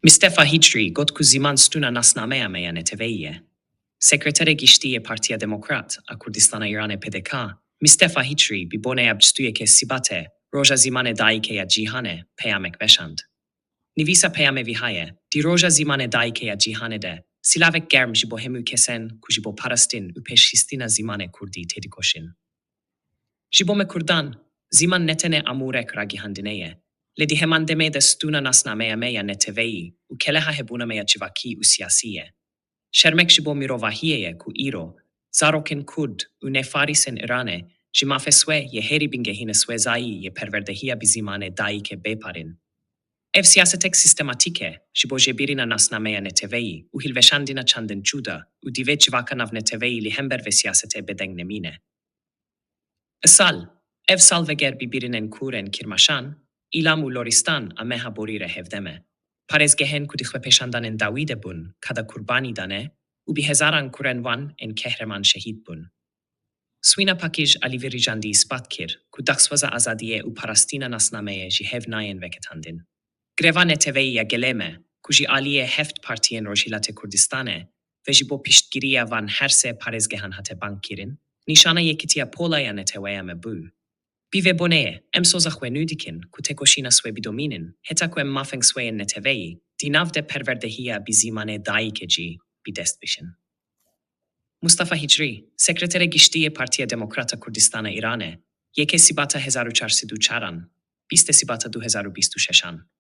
Mistefa Hicrî got ku Ziman stûna nasnameya me ya neteweyî. Sekretere giştî Partiya Demokrat a Kurdistana Îranê PDK, Mistefa Hicrî bi boneya bistûyeke sîbatê roja Zimanê dike ya cîhanê peyamek weşand. Nivîsa peyamê vî haye, di roja Zimanê dike ya cîhanê de silavek germ ji bo hemû kesên ku ji bo parastin û pêşxîstina Zimanê Kurdî tê dikoşin. Ji bo me Kurdan, Ziman ne tenê amûrek ragihandine ye, lê di heman demê de stûna nasnameya me ya neteweyî û keleha hebûna me ya civakî û siyasî ye. Şermek ji bo mirovahiyê ye ku îro, zarokên Kurd û nêfarîsên Îranê ji mafê ye hêrî bingehîne swêzayî ye perverdehiya bi Zimanê dike bêparin. Ev siyasetek sistematik e ji bo jêbîrîna nasnameya neteweyî û hilveşandina çandin çûda û divê civaka nav neteweyî li hember ve siyasetê bedeng nemîne. Isal, ev salveger bi birînên kurên kirmaşan, îlam û loristan a meha borî re hevdeme. Parêzgehên ku dixwe pêşandanên dawî de bûn, kada kurbanî dane û bi hezaran kurên wan ên kehreman şehîd bûn. Swîna pakîj a li vî rîjandî ispat kir ku daxwaza azadiyê û parastina nasnameyê ji hev nayên veketandin. Greva neteweyî ya gelê me, ku ji aliyê heft partiyên Rojhilatê Kurdistanê ve ji bo piştgiriya van her sê parêzgehan hate bank kirin, nîşana yekîtiya pola ya neteweya me bû. Bi vê boneyê, em soza xwe nû dikin ku tekoşîna swê bidomînin, heta ku em mafeng sweyên neteweyî, di nav de perverdehiya bi Zimanê dike cî bi dest bişin. Mistefa Hicrî, sekretere giştî Partiya Demokrat a Kurdistana Îranê, yekê sîbata 1404 an, 20 sîbata 2026 an.